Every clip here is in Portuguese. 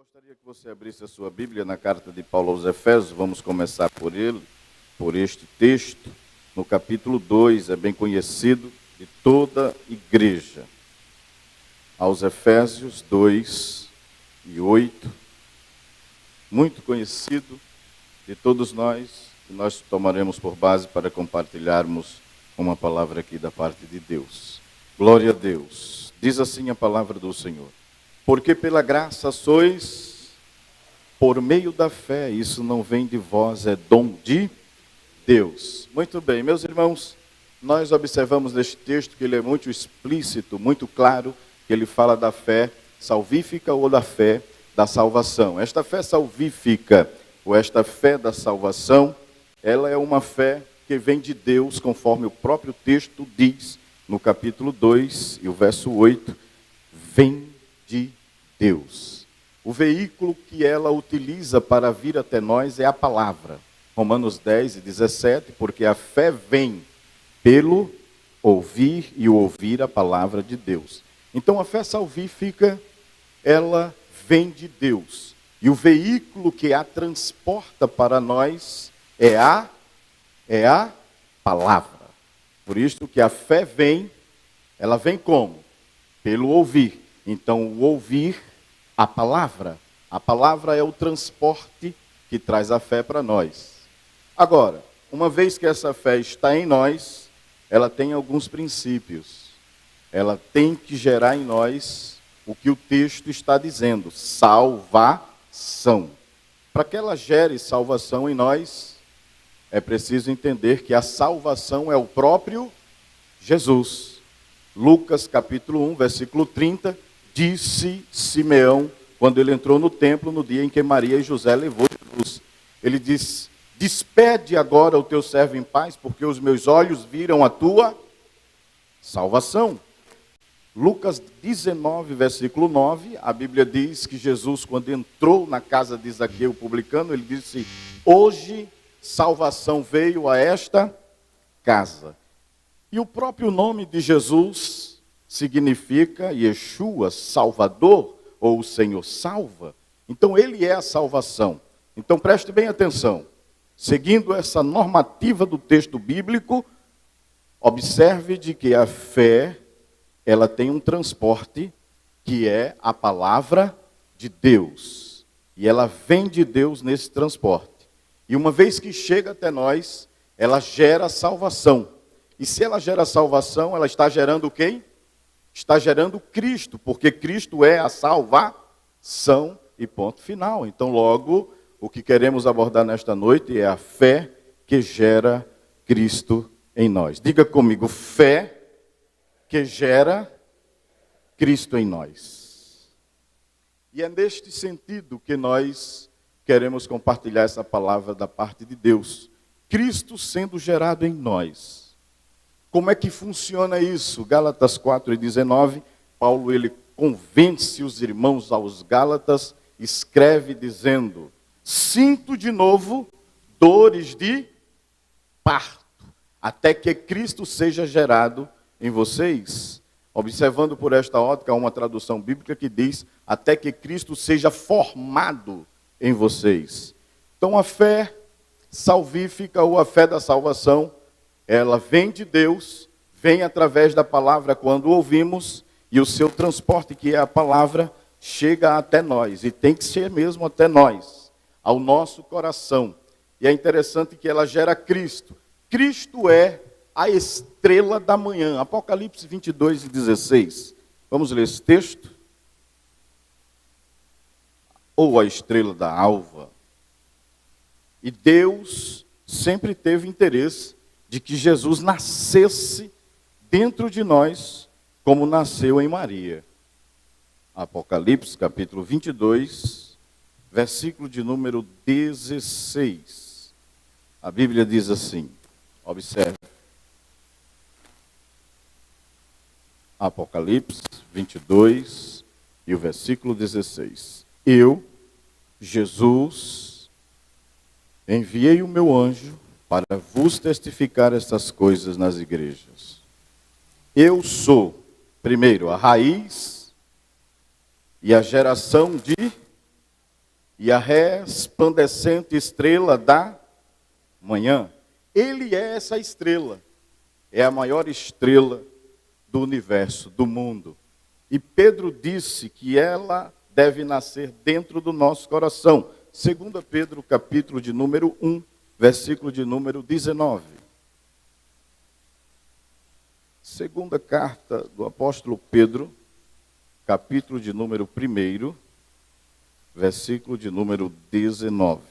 Gostaria que você abrisse a sua Bíblia na carta de Paulo aos Efésios. Vamos começar por este texto. No capítulo 2, é bem conhecido de toda a igreja. Aos Efésios 2 e 8, muito conhecido de todos nós, que nós tomaremos por base para compartilharmos uma palavra aqui da parte de Deus. Glória a Deus. Diz assim a palavra do Senhor. Porque pela graça sois, por meio da fé, isso não vem de vós, é dom de Deus. Muito bem, meus irmãos, nós observamos neste texto que ele é muito explícito, muito claro, que ele fala da fé salvífica ou da fé da salvação. Esta fé salvífica ou esta fé da salvação, ela é uma fé que vem de Deus, conforme o próprio texto diz, no capítulo 2 e o verso 8, vem de Deus. O veículo que ela utiliza para vir até nós é a palavra. Romanos 10 e 17, porque a fé vem pelo ouvir e ouvir a palavra de Deus. Então a fé salvífica, ela vem de Deus. E o veículo que a transporta para nós é a palavra. Por isso que a fé vem, ela vem como? Pelo ouvir. Então, o ouvir a palavra é o transporte que traz a fé para nós. Agora, uma vez que essa fé está em nós, ela tem alguns princípios. Ela tem que gerar em nós o que o texto está dizendo, salvação. Para que ela gere salvação em nós, é preciso entender que a salvação é o próprio Jesus. Lucas capítulo 1, versículo 30, disse Simeão, quando ele entrou no templo, no dia em que Maria e José levou Jesus. Ele diz, despede agora o teu servo em paz, porque os meus olhos viram a tua salvação. Lucas 19, versículo 9, a Bíblia diz que Jesus, quando entrou na casa de Zaqueu, publicano, ele disse, hoje salvação veio a esta casa. E o próprio nome de Jesus significa Yeshua, Salvador, ou o Senhor salva. Então ele é a salvação. Então preste bem atenção. Seguindo essa normativa do texto bíblico, observe de que a fé, ela tem um transporte que é a palavra de Deus. E ela vem de Deus nesse transporte. E uma vez que chega até nós, ela gera salvação. E se ela gera salvação, ela está gerando quem? Está gerando Cristo, porque Cristo é a salvação e ponto final. Então, logo, o que queremos abordar nesta noite é a fé que gera Cristo em nós. Diga comigo, fé que gera Cristo em nós. E é neste sentido que nós queremos compartilhar essa palavra da parte de Deus. Cristo sendo gerado em nós. Como é que funciona isso? Gálatas 4:19, Paulo ele convence os irmãos aos Gálatas, escreve dizendo, sinto de novo dores de parto, até que Cristo seja gerado em vocês. Observando por esta ótica, uma tradução bíblica que diz, até que Cristo seja formado em vocês. Então a fé salvífica ou a fé da salvação, ela vem de Deus, vem através da palavra quando ouvimos, e o seu transporte, que é a palavra, chega até nós, e tem que ser mesmo até nós, ao nosso coração. E é interessante que ela gera Cristo. Cristo é a estrela da manhã. Apocalipse 22:16. Vamos ler esse texto? Ou a estrela da alva. E Deus sempre teve interesse de que Jesus nascesse dentro de nós, como nasceu em Maria. Apocalipse, capítulo 22, versículo de número 16. A Bíblia diz assim, observe. Apocalipse 22 e o versículo 16. Eu, Jesus, enviei o meu anjo para vos testificar estas coisas nas igrejas. Eu sou, primeiro, a raiz e a geração de e a resplandecente estrela da manhã. Ele é essa estrela, é a maior estrela do universo, do mundo. E Pedro disse que ela deve nascer dentro do nosso coração. 2 Pedro, capítulo de número 1, versículo de número 19. Segunda carta do apóstolo Pedro, capítulo de número 1, versículo de número 19.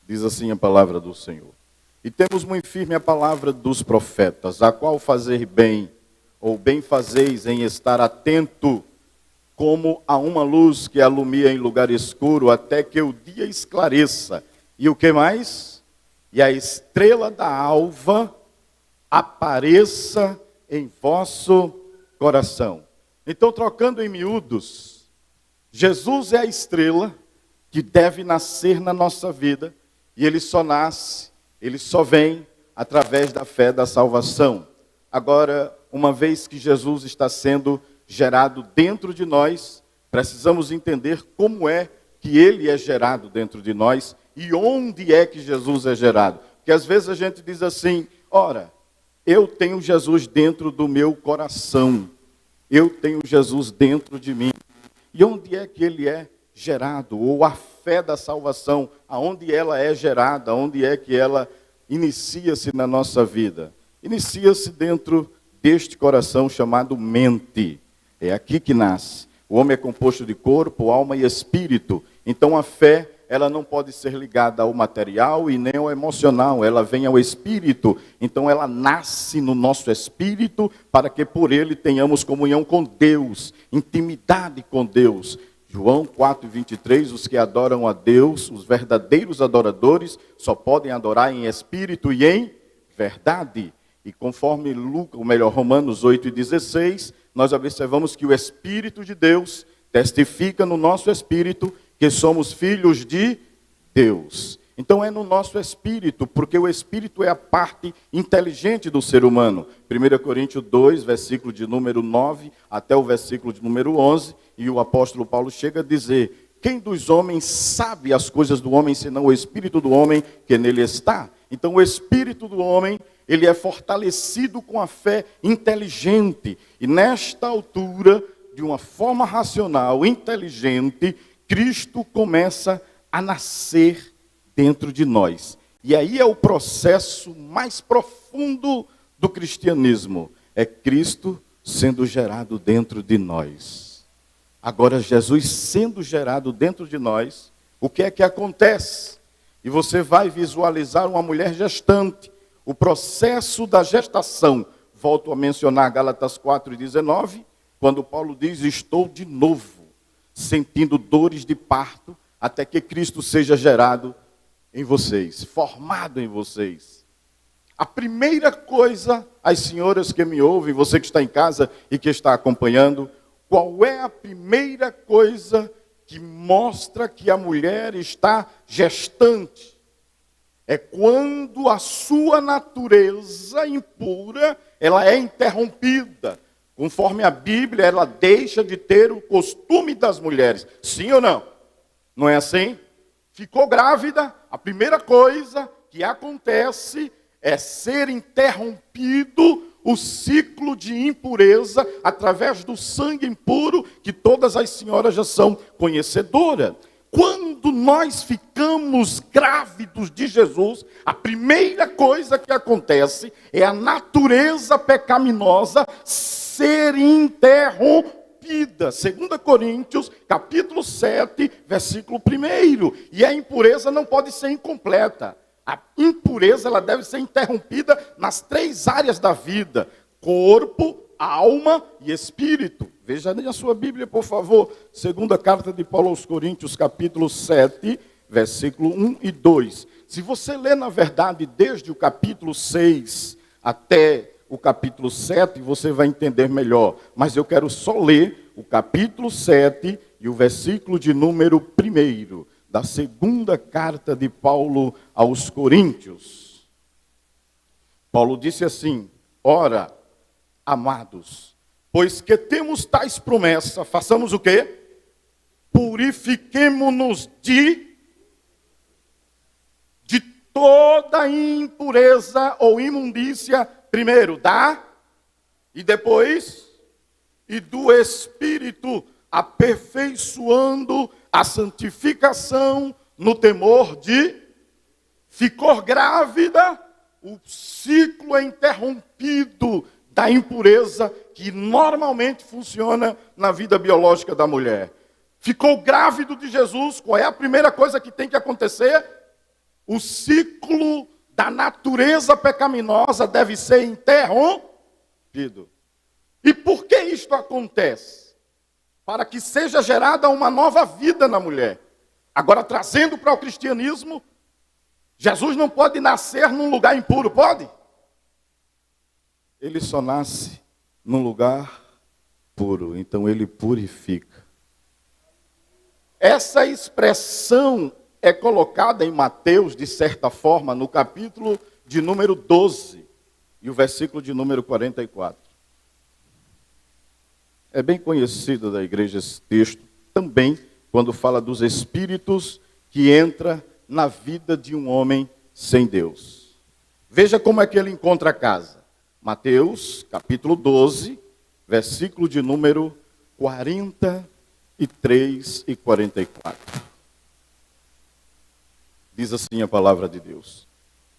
Diz assim a palavra do Senhor. E temos muito firme a palavra dos profetas, a qual fazer bem, ou bem fazeis em estar atento, como a uma luz que alumia em lugar escuro, até que o dia esclareça. E o que mais? E a estrela da alva apareça em vosso coração. Então, trocando em miúdos, Jesus é a estrela que deve nascer na nossa vida, e ele só nasce, ele só vem através da fé da salvação. Agora, uma vez que Jesus está sendo gerado dentro de nós, precisamos entender como é que ele é gerado dentro de nós e onde é que Jesus é gerado. Porque às vezes a gente diz assim, ora, eu tenho Jesus dentro do meu coração, eu tenho Jesus dentro de mim. E onde é que ele é gerado? Ou a fé da salvação, aonde ela é gerada, onde é que ela inicia-se na nossa vida? Inicia-se dentro deste coração chamado mente. É aqui que nasce. O homem é composto de corpo, alma e espírito. Então a fé, ela não pode ser ligada ao material e nem ao emocional. Ela vem ao espírito. Então ela nasce no nosso espírito para que por ele tenhamos comunhão com Deus, intimidade com Deus. João 4:23, os que adoram a Deus, os verdadeiros adoradores, só podem adorar em espírito e em verdade. E conforme Romanos 8:16, nós observamos que o Espírito de Deus testifica no nosso espírito que somos filhos de Deus. Então é no nosso espírito, porque o espírito é a parte inteligente do ser humano. 1 Coríntios 2, versículo de número 9 até o versículo de número 11, e o apóstolo Paulo chega a dizer, quem dos homens sabe as coisas do homem, senão o espírito do homem que nele está? Então o espírito do homem, ele é fortalecido com a fé inteligente. E nesta altura, de uma forma racional, inteligente, Cristo começa a nascer dentro de nós. E aí é o processo mais profundo do cristianismo. É Cristo sendo gerado dentro de nós. Agora, Jesus sendo gerado dentro de nós, o que é que acontece? E você vai visualizar uma mulher gestante. O processo da gestação, volto a mencionar Gálatas 4:19, quando Paulo diz, estou de novo sentindo dores de parto, até que Cristo seja gerado em vocês, formado em vocês. A primeira coisa, as senhoras que me ouvem, você que está em casa e que está acompanhando, qual é a primeira coisa que mostra que a mulher está gestante? É quando a sua natureza impura, ela é interrompida. Conforme a Bíblia, ela deixa de ter o costume das mulheres. Sim ou não? Não é assim? Ficou grávida, a primeira coisa que acontece é ser interrompido o ciclo de impureza através do sangue impuro, que todas as senhoras já são conhecedoras. Quando nós ficamos grávidos de Jesus, a primeira coisa que acontece é a natureza pecaminosa ser interrompida. 2 Coríntios, capítulo 7, versículo 1. E a impureza não pode ser incompleta. A impureza ela deve ser interrompida nas 3 áreas da vida: corpo, alma e espírito. Veja na sua Bíblia, por favor, segunda carta de Paulo aos Coríntios, capítulo 7, versículo 1 e 2. Se você ler, na verdade, desde o capítulo 6 até o capítulo 7, você vai entender melhor. Mas eu quero só ler o capítulo 7 e o versículo de número 1 da segunda carta de Paulo aos Coríntios. Paulo disse assim, ora, amados, pois que temos tais promessas, façamos o quê? purifiquemo-nos de toda impureza ou imundícia, primeiro e depois, e do Espírito, aperfeiçoando a santificação no temor de... Ficou grávida, o ciclo é interrompido da impureza que normalmente funciona na vida biológica da mulher. Ficou grávido de Jesus, qual é a primeira coisa que tem que acontecer? O ciclo da natureza pecaminosa deve ser interrompido. E por que isto acontece? Para que seja gerada uma nova vida na mulher. Agora, trazendo para o cristianismo, Jesus não pode nascer num lugar impuro, pode? Ele só nasce num lugar puro, então ele purifica. Essa expressão é colocada em Mateus, de certa forma, no capítulo de número 12 e o versículo de número 44. É bem conhecido da igreja esse texto, também quando fala dos espíritos que entram na vida de um homem sem Deus. Veja como é que ele encontra a casa. Mateus, capítulo 12, versículo de número 43 e 44. Diz assim a palavra de Deus.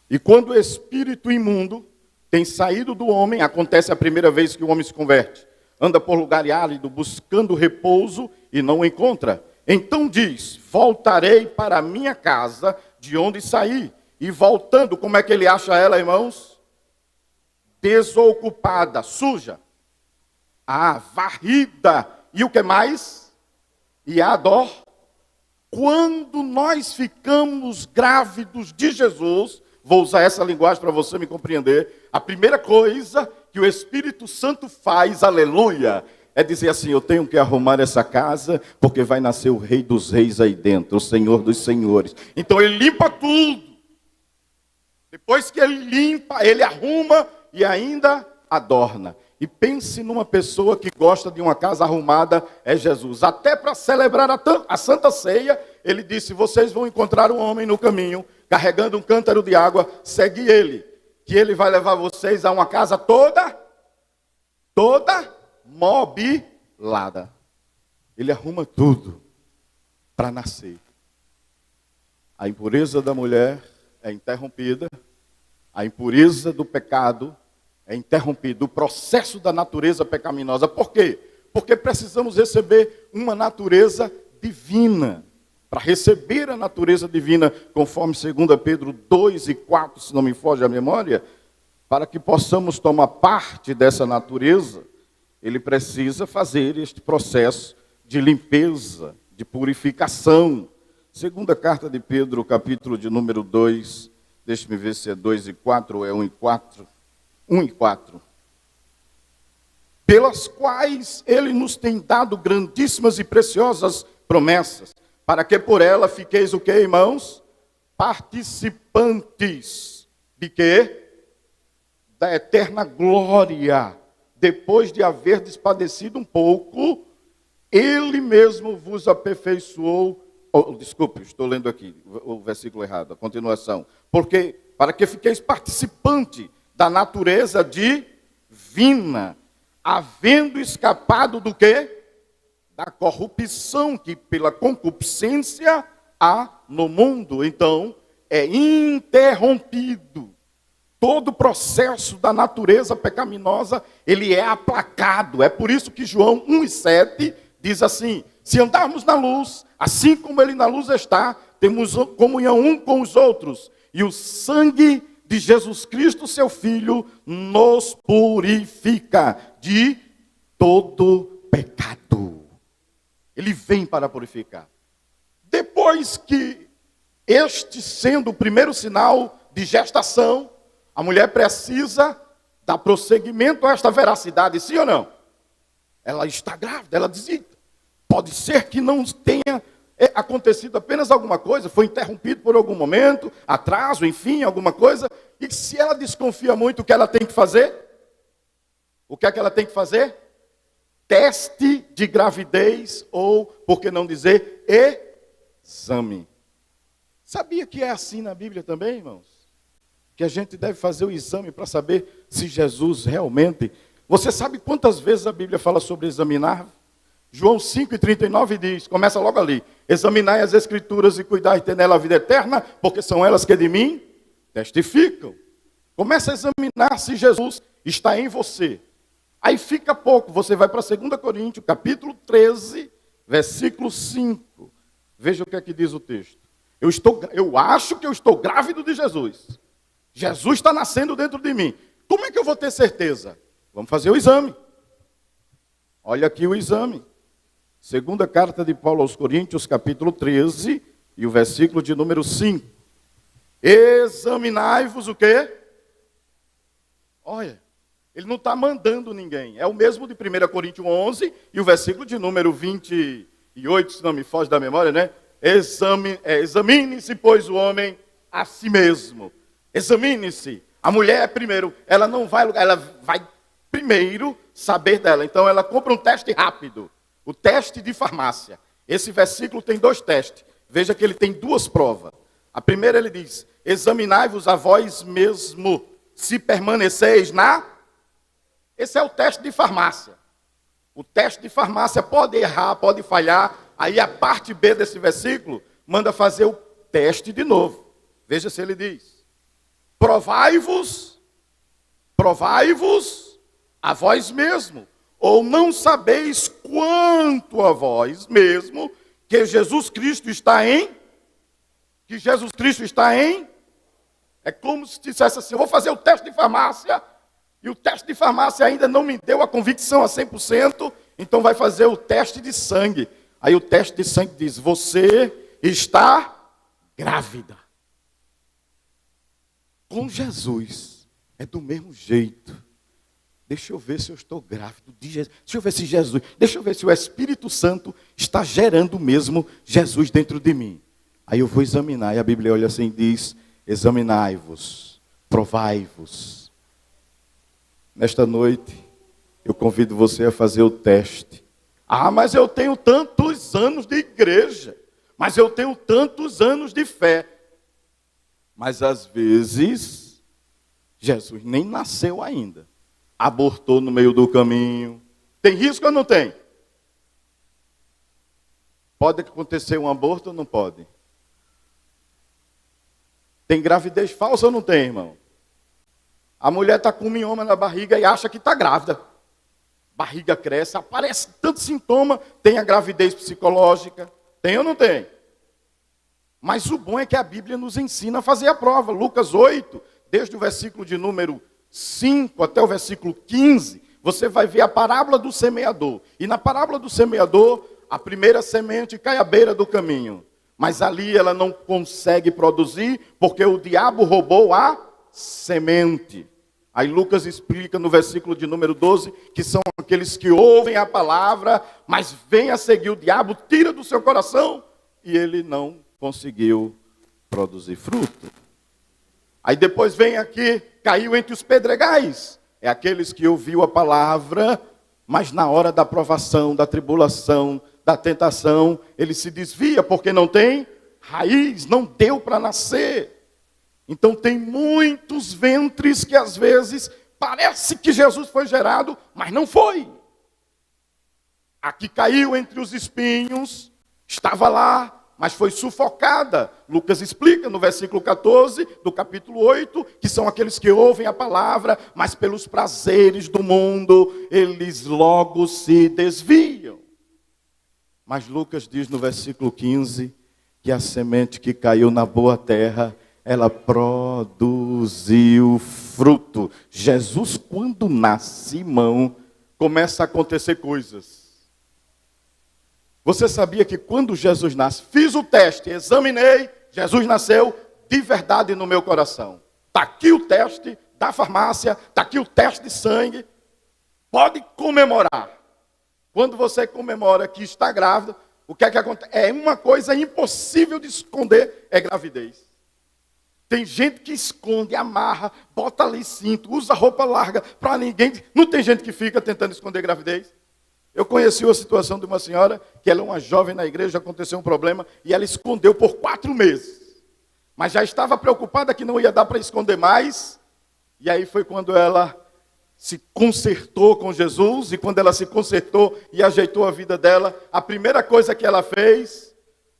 E quando o espírito imundo tem saído do homem, acontece a primeira vez que o homem se converte, anda por lugar árido, buscando repouso e não o encontra. Então diz, voltarei para a minha casa, de onde saí. E voltando, como é que ele acha ela, irmãos? Desocupada, suja. Varrida. E o que mais? E a dor. Quando nós ficamos grávidos de Jesus, vou usar essa linguagem para você me compreender, a primeira coisa que o Espírito Santo faz, aleluia, é dizer assim, eu tenho que arrumar essa casa, porque vai nascer o Rei dos Reis aí dentro, o Senhor dos Senhores. Então ele limpa tudo. Depois que ele limpa, ele arruma e ainda adorna. E pense numa pessoa que gosta de uma casa arrumada, é Jesus. Até para celebrar a Santa Ceia, ele disse, vocês vão encontrar um homem no caminho, carregando um cântaro de água, segue ele, que ele vai levar vocês a uma casa toda mobilada. Ele arruma tudo para nascer. A impureza da mulher é interrompida, a impureza do pecado é interrompido, o processo da natureza pecaminosa. Por quê? Porque precisamos receber uma natureza divina. Para receber a natureza divina, conforme 2 Pedro 2 e 4, se não me foge a memória, para que possamos tomar parte dessa natureza, ele precisa fazer este processo de limpeza, de purificação. Segunda carta de Pedro, capítulo de número 2, deixe-me ver se é 2 e 4 ou é 1 e 4. 1 e 4. Pelas quais ele nos tem dado grandíssimas e preciosas promessas, para que por ela fiqueis o quê, irmãos? Participantes de quê? Da eterna glória. Depois de haver despadecido um pouco, ele mesmo vos aperfeiçoou. Desculpe, estou lendo aqui o versículo errado, a continuação. Porque, para que fiqueis participante da natureza divina, havendo escapado do quê? Da corrupção que pela concupiscência há no mundo. Então, é interrompido. Todo o processo da natureza pecaminosa, ele é aplacado. É por isso que João 1,7 diz assim, se andarmos na luz, assim como ele na luz está, temos comunhão um com os outros. E o sangue de Jesus Cristo, seu Filho, nos purifica de todo pecado. Ele vem para purificar. Depois que este sendo o primeiro sinal de gestação, a mulher precisa dar prosseguimento a esta veracidade, sim ou não? Ela está grávida, ela diz, pode ser que não tenha acontecido apenas alguma coisa, foi interrompido por algum momento, atraso, enfim, alguma coisa. E se ela desconfia muito, o que ela tem que fazer? O que é que ela tem que fazer? teste de gravidez ou, por que não dizer, exame. Sabia que é assim na Bíblia também, irmãos? Que a gente deve fazer o exame para saber se Jesus realmente... Você sabe quantas vezes a Bíblia fala sobre examinar? João 5,39 diz, começa logo ali: examinai as Escrituras e cuidai de ter nela a vida eterna, porque são elas que de mim testificam. Começa a examinar se Jesus está em você. Aí fica pouco, você vai para 2 Coríntios, capítulo 13, versículo 5. Veja o que é que diz o texto. Eu acho que eu estou grávido de Jesus. Jesus está nascendo dentro de mim. Como é que eu vou ter certeza? Vamos fazer o exame. Olha aqui o exame. Segunda carta de Paulo aos Coríntios, capítulo 13, e o versículo de número 5. Examinai-vos o quê? Olha, ele não está mandando ninguém. É o mesmo de 1 Coríntios 11, e o versículo de número 28, se não me foge da memória, né? Examine-se, pois, o homem a si mesmo. Examine-se. A mulher, primeiro, ela não vai, ela vai primeiro saber dela. Então, ela compra um teste rápido. O teste de farmácia. Esse versículo tem 2 testes. Veja que ele tem 2 provas. A primeira ele diz: examinai-vos a vós mesmo, se permaneceis na... Esse é o teste de farmácia. O teste de farmácia pode errar, pode falhar. Aí a parte B desse versículo manda fazer o teste de novo. Veja se ele diz: provai-vos a vós mesmo, ou não sabeis quanto a vós mesmo que Jesus Cristo está em? Que Jesus Cristo está em? É como se dissesse assim: eu vou fazer o teste de farmácia, e o teste de farmácia ainda não me deu a convicção a 100%, então vai fazer o teste de sangue. Aí o teste de sangue diz: você está grávida. Com Jesus é do mesmo jeito. Deixa eu ver se eu estou grávido de Jesus. Deixa eu ver se Jesus, deixa eu ver se o Espírito Santo está gerando mesmo Jesus dentro de mim. Aí eu vou examinar, e a Bíblia olha assim e diz: examinai-vos, provai-vos. Nesta noite, eu convido você a fazer o teste. Ah, mas eu tenho tantos anos de igreja. Mas eu tenho tantos anos de fé. Mas às vezes, Jesus nem nasceu ainda. Abortou no meio do caminho. Tem risco ou não tem? Pode acontecer um aborto ou não pode? Tem gravidez falsa ou não tem, irmão? A mulher está com um mioma na barriga e acha que está grávida. Barriga cresce, aparece tanto sintoma. Tem a gravidez psicológica. Tem ou não tem? Mas o bom é que a Bíblia nos ensina a fazer a prova. Lucas 8, desde o versículo de número 5 até o versículo 15, você vai ver a parábola do semeador. E na parábola do semeador, a primeira semente cai à beira do caminho. Mas ali ela não consegue produzir, porque o diabo roubou a semente. Aí Lucas explica no versículo de número 12, que são aqueles que ouvem a palavra, mas vem a seguir o diabo, tira do seu coração, e ele não conseguiu produzir fruto. Aí depois vem aqui, caiu entre os pedregais. É aqueles que ouviu a palavra, mas na hora da provação, da tribulação, da tentação, ele se desvia, porque não tem raiz, não deu para nascer. Então tem muitos ventres que às vezes parece que Jesus foi gerado, mas não foi. Aqui caiu entre os espinhos, estava lá, mas foi sufocada. Lucas explica no versículo 14 do capítulo 8, que são aqueles que ouvem a palavra, mas pelos prazeres do mundo, eles logo se desviam. Mas Lucas diz no versículo 15, que a semente que caiu na boa terra, ela produziu fruto. Jesus, quando nasce, irmão, começa a acontecer coisas. Você sabia que quando Jesus nasce, fiz o teste, examinei, Jesus nasceu de verdade no meu coração. Está aqui o teste da farmácia, está aqui o teste de sangue. Pode comemorar. Quando você comemora que está grávida, o que é que acontece? É uma coisa impossível de esconder, é gravidez. Tem gente que esconde, amarra, bota ali cinto, usa roupa larga para ninguém. Não tem gente que fica tentando esconder gravidez? Eu conheci a situação de uma senhora, que ela é uma jovem na igreja, aconteceu um problema, e ela escondeu por 4 meses. Mas já estava preocupada que não ia dar para esconder mais. E aí foi quando ela se consertou com Jesus, e quando ela se consertou e ajeitou a vida dela, a primeira coisa que ela fez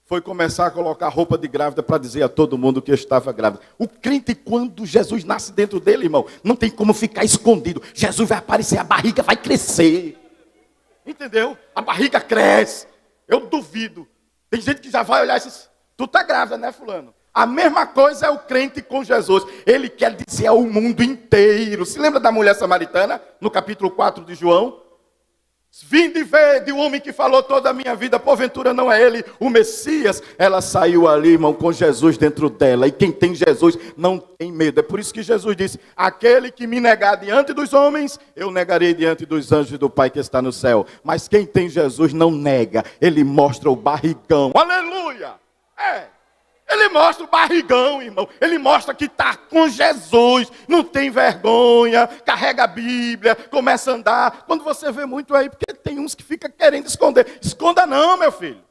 foi começar a colocar roupa de grávida para dizer a todo mundo que estava grávida. O crente, quando Jesus nasce dentro dele, irmão, não tem como ficar escondido. Jesus vai aparecer, a barriga vai crescer. Entendeu? A barriga cresce. Eu duvido. Tem gente que já vai olhar e diz, tu está grávida, né, fulano? A mesma coisa é o crente com Jesus. Ele quer dizer ao mundo inteiro. Se lembra da mulher samaritana, no capítulo 4 de João? Vinde ver de um homem que falou toda a minha vida, porventura não é ele o Messias. Ela saiu ali, irmão, com Jesus dentro dela. E quem tem Jesus não tem medo. É por isso que Jesus disse, aquele que me negar diante dos homens, eu negarei diante dos anjos do Pai que está no céu. Mas quem tem Jesus não nega. Ele mostra o barrigão. Aleluia! Ele mostra o barrigão, irmão. Ele mostra que está com Jesus. Não tem vergonha. Carrega a Bíblia. Começa a andar. Quando você vê muito aí, porque tem uns que ficam querendo esconder. Esconda não, meu filho.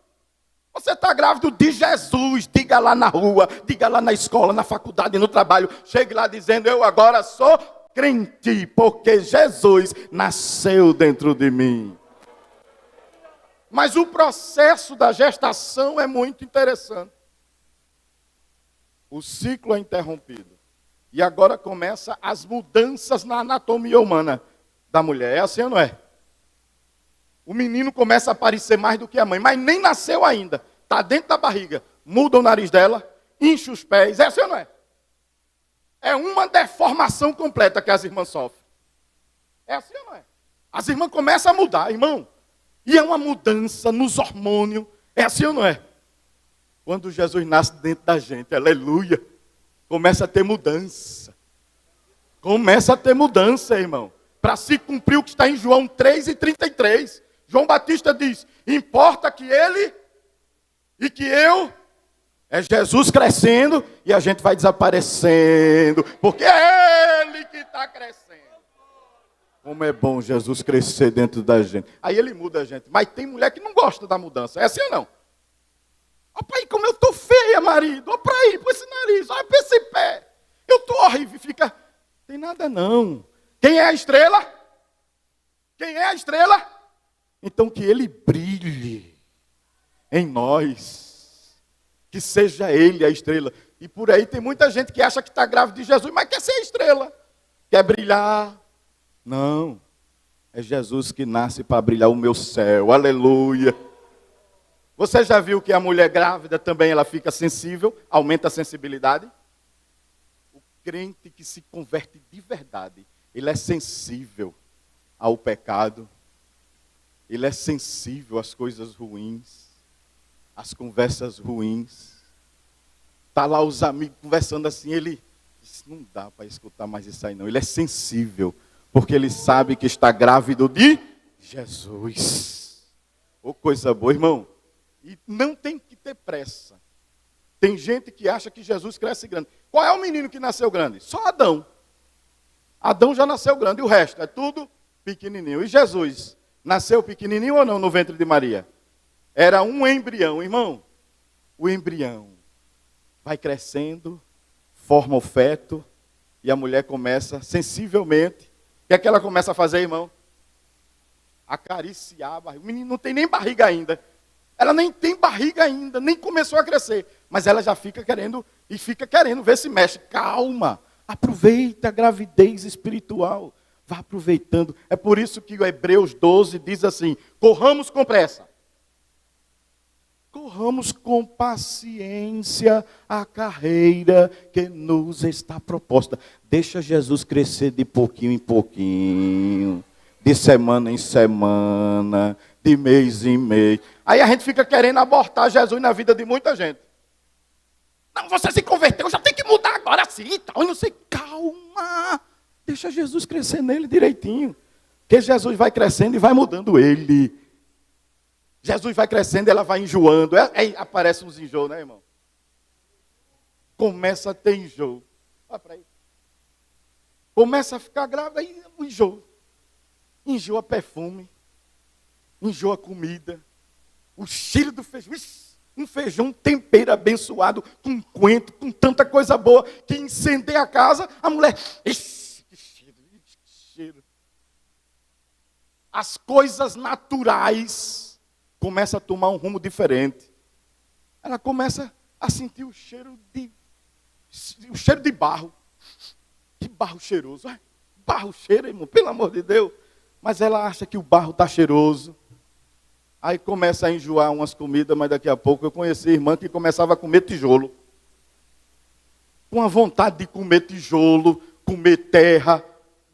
Você está grávido de Jesus. Diga lá na rua. Diga lá na escola, na faculdade, no trabalho. Chegue lá dizendo, eu agora sou crente. Porque Jesus nasceu dentro de mim. Mas o processo da gestação é muito interessante. O ciclo é interrompido. E agora começam as mudanças na anatomia humana da mulher. É assim ou não é? O menino começa a aparecer mais do que a mãe, mas nem nasceu ainda. Está dentro da barriga. Muda o nariz dela, incha os pés. É assim ou não é? É uma deformação completa que as irmãs sofrem. É assim ou não é? As irmãs começam a mudar, irmão. E é uma mudança nos hormônios. É assim ou não é? Quando Jesus nasce dentro da gente, aleluia, começa a ter mudança. Começa a ter mudança, irmão. Para se cumprir o que está em João 3:33. João Batista diz, importa que ele e que eu, é Jesus crescendo e a gente vai desaparecendo. Porque é ele que está crescendo. Como é bom Jesus crescer dentro da gente. Aí ele muda a gente. Mas tem mulher que não gosta da mudança. É assim ou não? Olha para aí como eu estou feia, marido. Olha para aí, para esse nariz. Olha para esse pé. Eu estou horrível. Fica, tem nada não. Quem é a estrela? Quem é a estrela? Então que ele brilhe em nós. Que seja ele a estrela. E por aí tem muita gente que acha que está grávida de Jesus, mas quer ser a estrela. Quer brilhar. Não. É Jesus que nasce para brilhar o meu céu. Aleluia. Você já viu que a mulher grávida também ela fica sensível, aumenta a sensibilidade? O crente que se converte de verdade, ele é sensível ao pecado, ele é sensível às coisas ruins, às conversas ruins. Está lá os amigos conversando assim, ele diz, não dá para escutar mais isso aí não. Ele é sensível, porque ele sabe que está grávido de Jesus. Ô, coisa boa, irmão. E não tem que ter pressa. Tem gente que acha que Jesus cresce grande. Qual é o menino que nasceu grande? Só Adão. Adão já nasceu grande, e o resto é tudo pequenininho. E Jesus nasceu pequenininho ou não no ventre de Maria? Era um embrião, irmão. O embrião vai crescendo, forma o feto, e a mulher começa sensivelmente. O que é que ela começa a fazer, irmão? Acariciar a barriga. O menino não tem nem barriga ainda. Ela nem tem barriga ainda, nem começou a crescer. Mas ela já fica querendo, e fica querendo ver se mexe. Calma, aproveita a gravidez espiritual. Vá aproveitando. É por isso que o Hebreus 12 diz assim, corramos com pressa. Corramos com paciência a carreira que nos está proposta. Deixa Jesus crescer de pouquinho em pouquinho. De semana em semana, de mês em mês. Aí a gente fica querendo abortar Jesus na vida de muita gente. Não, você se converteu, já tem que mudar agora sim. Então, eu não sei, calma. Deixa Jesus crescer nele direitinho. Porque Jesus vai crescendo e vai mudando ele. Jesus vai crescendo e ela vai enjoando. Aí aparece uns enjoos, né, irmão? Começa a ter enjoo. Olha para aí. Começa a ficar grávida, aí enjoo. Enjoa perfume. enjoa a comida. O cheiro do feijão, um feijão, um tempero abençoado, com coentro, com tanta coisa boa, que incendeia a casa, a mulher, que cheiro. As coisas naturais começam a tomar um rumo diferente. Ela começa a sentir o cheiro de barro. Que barro cheiroso. Barro cheira, irmão, pelo amor de Deus. Mas ela acha que o barro está cheiroso. Aí começa a enjoar umas comidas, mas daqui a pouco eu conheci a irmã que começava a comer tijolo. Com a vontade de comer tijolo, comer terra.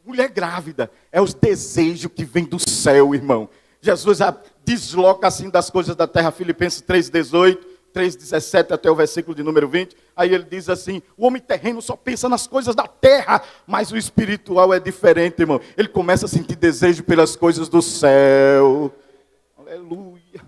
Mulher grávida, é os desejos que vêm do céu, irmão. Jesus desloca assim das coisas da terra, Filipenses 3,18, 3,17 até o versículo de número 20. Aí ele diz assim, o homem terreno só pensa nas coisas da terra, mas o espiritual é diferente, irmão. Ele começa a sentir desejo pelas coisas do céu. Aleluia.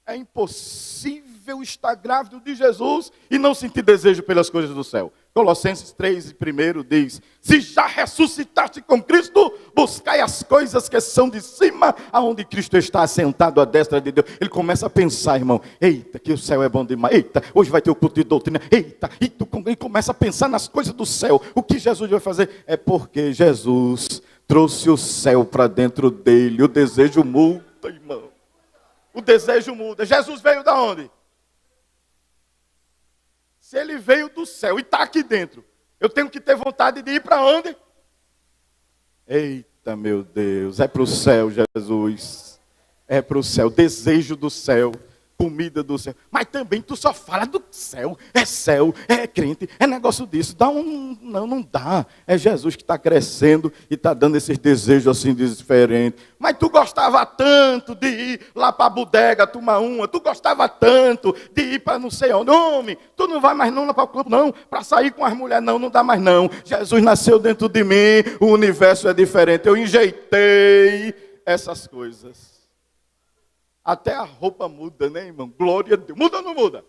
É impossível estar grávido de Jesus e não sentir desejo pelas coisas do céu. Colossenses 3:1 diz, se já ressuscitaste com Cristo, buscai as coisas que são de cima, aonde Cristo está assentado à destra de Deus. Ele começa a pensar, irmão, eita, que o céu é bom demais, eita, hoje vai ter o culto de doutrina, eita, e ele começa a pensar nas coisas do céu. O que Jesus vai fazer? É porque Jesus trouxe o céu para dentro dele. O desejo muda, irmão. O desejo muda. Jesus veio da onde? Se ele veio do céu e está aqui dentro, eu tenho que ter vontade de ir para onde? Eita, meu Deus, é para o céu, Jesus. É para o céu, desejo do céu, comida do céu. Mas também tu só fala do céu, é crente, é negócio disso. Não dá. É Jesus que está crescendo e está dando esses desejos assim diferentes. Mas tu gostava tanto de ir lá para a bodega tomar uma, tu gostava tanto de ir para não sei onde. Homem, tu não vai mais não lá para o clube, não, para sair com as mulheres, não dá mais não. Jesus nasceu dentro de mim, o universo é diferente. Eu enjeitei essas coisas. Até a roupa muda, né, irmão? Glória a Deus. Muda ou não muda?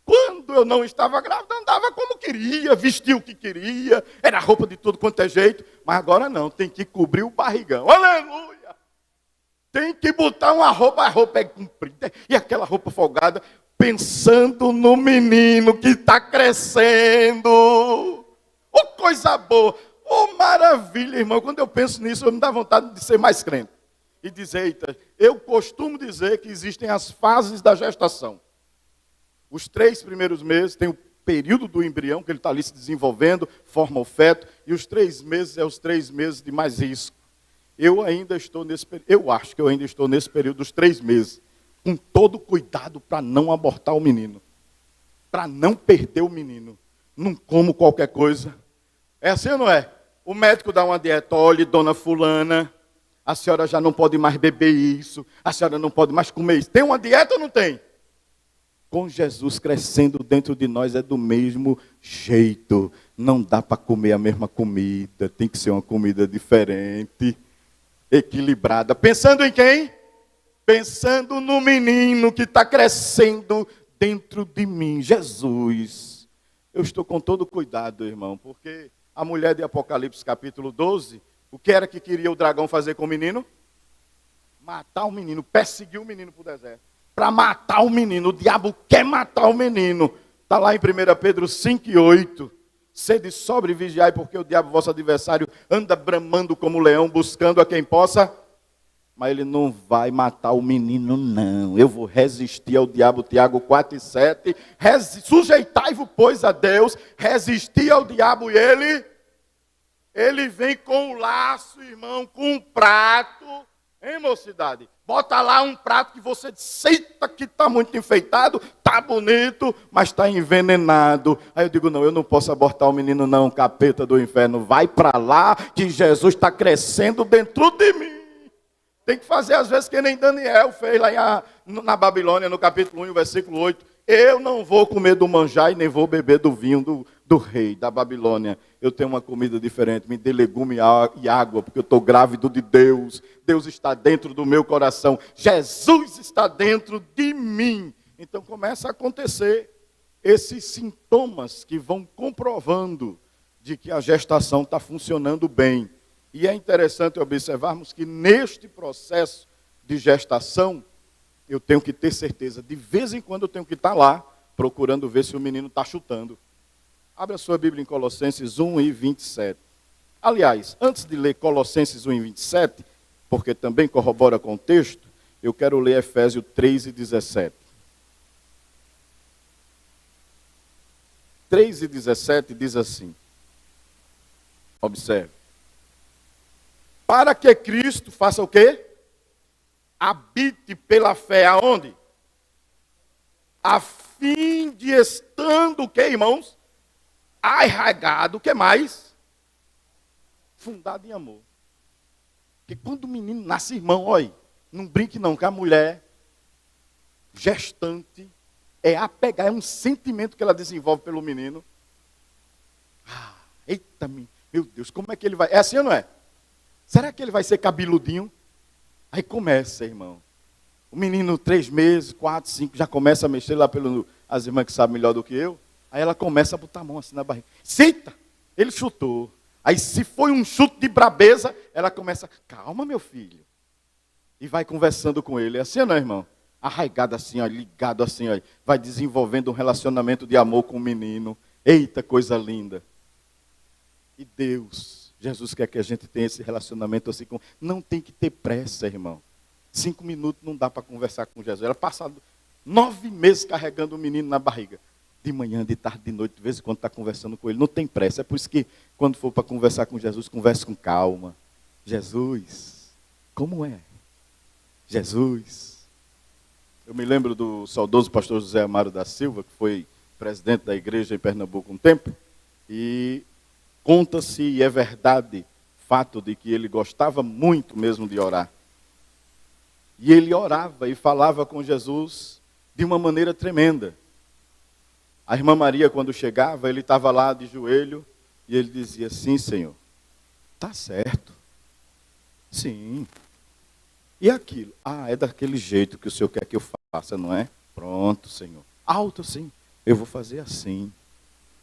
Quando eu não estava grávida, andava como queria, vestia o que queria, era roupa de tudo quanto é jeito. Mas agora não, tem que cobrir o barrigão. Aleluia! Tem que botar uma roupa, a roupa é comprida, e aquela roupa folgada, pensando no menino que está crescendo. Oh, coisa boa! Oh, maravilha, irmão. Quando eu penso nisso, eu me dá vontade de ser mais crente. E dizer, eita, eu costumo dizer que existem as fases da gestação. Os 3 primeiros meses tem o período do embrião, que ele está ali se desenvolvendo, forma o feto, e os 3 meses é os 3 meses de mais risco. Eu acho que eu ainda estou nesse período dos 3 meses, com todo cuidado para não abortar o menino, para não perder o menino. Não como qualquer coisa. É assim ou não é? O médico dá uma dieta, olha, dona fulana, a senhora já não pode mais beber isso, a senhora não pode mais comer isso. Tem uma dieta ou não tem? Com Jesus crescendo dentro de nós é do mesmo jeito. Não dá para comer a mesma comida, tem que ser uma comida diferente, equilibrada. Pensando em quem? Pensando no menino que está crescendo dentro de mim, Jesus. Eu estou com todo cuidado, irmão, porque a mulher de Apocalipse capítulo 12... o que era que queria o dragão fazer com o menino? Matar o menino, perseguir o menino para o deserto. Para matar o menino, o diabo quer matar o menino. Está lá em 1 Pedro 5:8. Sede sobre e vigiai, porque o diabo, vosso adversário, anda bramando como leão, buscando a quem possa. Mas ele não vai matar o menino, não. Eu vou resistir ao diabo, Tiago 4:7. Sujeitai-vos, pois, a Deus, resistir ao diabo e ele vem com o laço, irmão, com um prato, hein, mocidade? Bota lá um prato que você aceita que está muito enfeitado, está bonito, mas está envenenado. Aí eu digo, não, eu não posso abortar o menino não, capeta do inferno. Vai para lá que Jesus está crescendo dentro de mim. Tem que fazer às vezes que nem Daniel fez lá na Babilônia, no capítulo 1, versículo 8. Eu não vou comer do manjar e nem vou beber do vinho do rei da Babilônia. Eu tenho uma comida diferente, me dê legume e água, porque eu estou grávido de Deus. Deus está dentro do meu coração. Jesus está dentro de mim. Então começa a acontecer esses sintomas que vão comprovando de que a gestação está funcionando bem. E é interessante observarmos que neste processo de gestação, eu tenho que ter certeza, de vez em quando eu tenho que estar lá, procurando ver se o menino está chutando. Abra sua Bíblia em Colossenses 1 e 27. Aliás, antes de ler Colossenses 1 e 27, porque também corrobora com o texto, eu quero ler Efésios 3 e 17. 3 e 17 diz assim, observe. Para que Cristo faça o quê? Habite pela fé aonde? A fim de estando o quê, irmãos? Arraigado, o que mais? Fundado em amor. Porque quando o menino nasce, irmão, olha, não brinque não, que a mulher gestante é apegar, é um sentimento que ela desenvolve pelo menino. Eita, meu Deus, como é que ele vai? É assim ou não é? Será que ele vai ser cabeludinho? Aí começa, irmão. O menino, 3 meses, 4, 5, já começa a mexer lá pelo... As irmãs que sabem melhor do que eu. Aí ela começa a botar a mão assim na barriga. Senta! Ele chutou. Aí se foi um chute de brabeza, ela começa, calma meu filho. E vai conversando com ele. É assim ou não, irmão? Arraigado assim, ó, ligado assim, ó. Vai desenvolvendo um relacionamento de amor com o menino. Eita, coisa linda. E Deus, Jesus quer que a gente tenha esse relacionamento assim com... Não tem que ter pressa, irmão. 5 minutos não dá para conversar com Jesus. Ela passa 9 meses carregando o menino na barriga. De manhã, de tarde, de noite, de vez em quando está conversando com ele. Não tem pressa. É por isso que quando for para conversar com Jesus, converse com calma. Jesus, como é? Jesus. Eu me lembro do saudoso pastor José Amaro da Silva, que foi presidente da igreja em Pernambuco um tempo. E conta-se, e é verdade, fato de que ele gostava muito mesmo de orar. E ele orava e falava com Jesus de uma maneira tremenda. A irmã Maria, quando chegava, ele estava lá de joelho e ele dizia, sim, Senhor, está certo. Sim. E aquilo? Ah, é daquele jeito que o Senhor quer que eu faça, não é? Pronto, Senhor. Alto, sim. Eu vou fazer assim.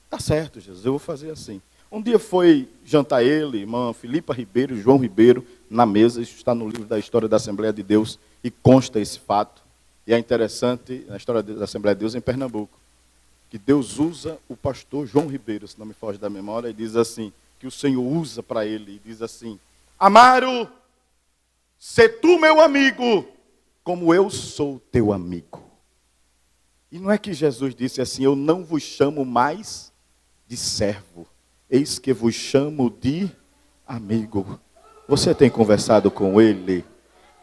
Está certo, Jesus, eu vou fazer assim. Um dia foi jantar ele, irmã Filipa Ribeiro, João Ribeiro, na mesa. Isso está no livro da História da Assembleia de Deus e consta esse fato. E é interessante, na História da Assembleia de Deus em Pernambuco, que Deus usa o pastor João Ribeiro, se não me foge da memória, e diz assim, que o Senhor usa para ele, e diz assim, Amaro, se tu meu amigo, como eu sou teu amigo. E não é que Jesus disse assim, eu não vos chamo mais de servo, eis que vos chamo de amigo. Você tem conversado com ele,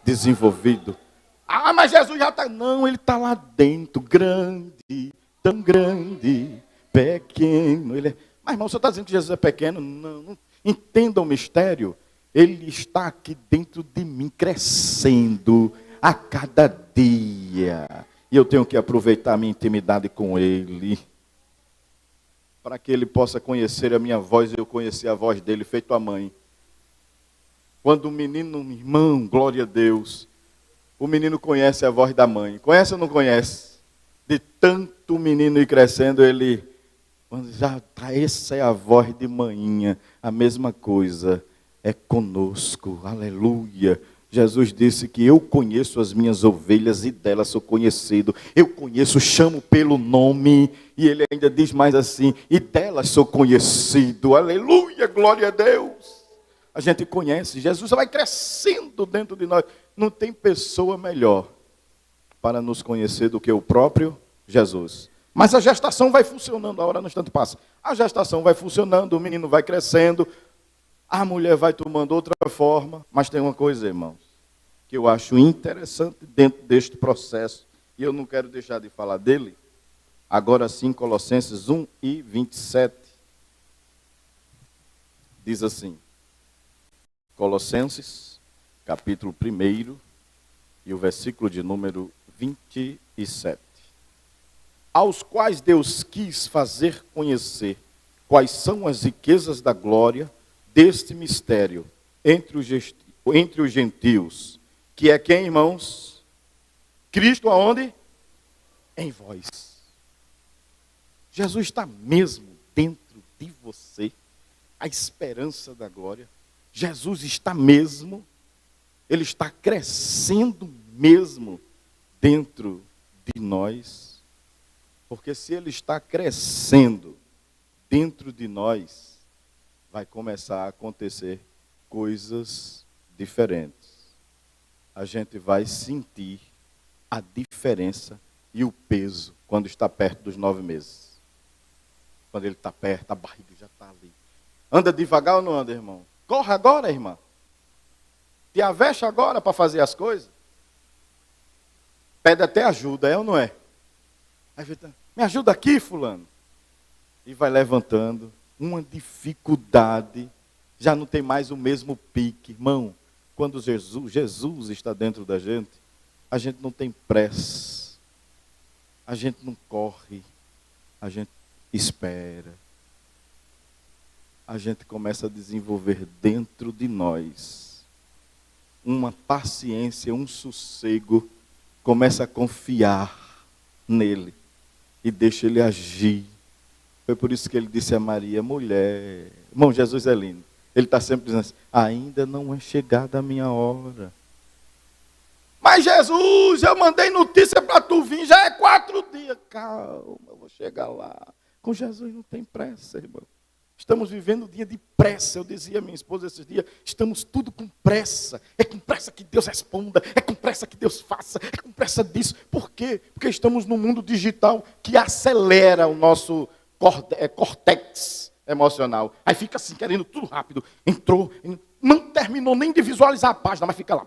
desenvolvido? Ah, mas Jesus já está... Não, ele está lá dentro, grande, tão grande, pequeno. Ele é... Mas, irmão, você está dizendo que Jesus é pequeno? Não, não. Entenda o mistério. Ele está aqui dentro de mim, crescendo a cada dia. E eu tenho que aproveitar a minha intimidade com ele, para que ele possa conhecer a minha voz e eu conhecer a voz dele, feito a mãe. Quando o menino, irmão, glória a Deus, o menino conhece a voz da mãe. Conhece ou não conhece? De tanto o menino ir crescendo, ele... Quando já tá, essa é a voz de manhinha. A mesma coisa é conosco. Aleluia. Jesus disse que eu conheço as minhas ovelhas e delas sou conhecido. Eu conheço, chamo pelo nome. E ele ainda diz mais assim, e delas sou conhecido. Aleluia, glória a Deus. A gente conhece, Jesus vai crescendo dentro de nós. Não tem pessoa melhor para nos conhecer do que o próprio Jesus. Mas a gestação vai funcionando, a hora no instante passa. A gestação vai funcionando, o menino vai crescendo, a mulher vai tomando outra forma. Mas tem uma coisa, irmãos, que eu acho interessante dentro deste processo, e eu não quero deixar de falar dele. Agora sim, Colossenses 1 e 27. Diz assim, Colossenses, capítulo 1, e o versículo de número 27. Aos quais Deus quis fazer conhecer quais são as riquezas da glória deste mistério entre os gentios, que é quem, irmãos? Cristo aonde? Em vós. Jesus está mesmo dentro de você, a esperança da glória. Jesus está mesmo, ele está crescendo mesmo dentro de nós. Porque se ele está crescendo dentro de nós, vai começar a acontecer coisas diferentes. A gente vai sentir a diferença e o peso quando está perto dos 9 meses. Quando ele está perto, a barriga já está ali. Anda devagar ou não anda, irmão? Corre agora, irmã. Te avexa agora para fazer as coisas. Pede até ajuda, é ou não é? Aí me ajuda aqui, fulano. E vai levantando. Uma dificuldade. Já não tem mais o mesmo pique. Irmão, quando Jesus está dentro da gente, a gente não tem pressa. A gente não corre. A gente espera. A gente começa a desenvolver dentro de nós uma paciência, um sossego. Começa a confiar nele e deixa ele agir. Foi por isso que ele disse a Maria, mulher, irmão, Jesus é lindo. Ele está sempre dizendo assim, ainda não é chegada a minha hora. Mas Jesus, eu mandei notícia para tu vir, já é 4 dias. Calma, eu vou chegar lá. Com Jesus não tem pressa, irmão. Estamos vivendo um dia de pressa. Eu dizia à minha esposa esses dias, estamos tudo com pressa. É com pressa que Deus responda, é com pressa que Deus faça, é com pressa disso. Por quê? Porque estamos num mundo digital que acelera o nosso córtex emocional. Aí fica assim, querendo tudo rápido. Entrou, não terminou nem de visualizar a página, mas fica lá.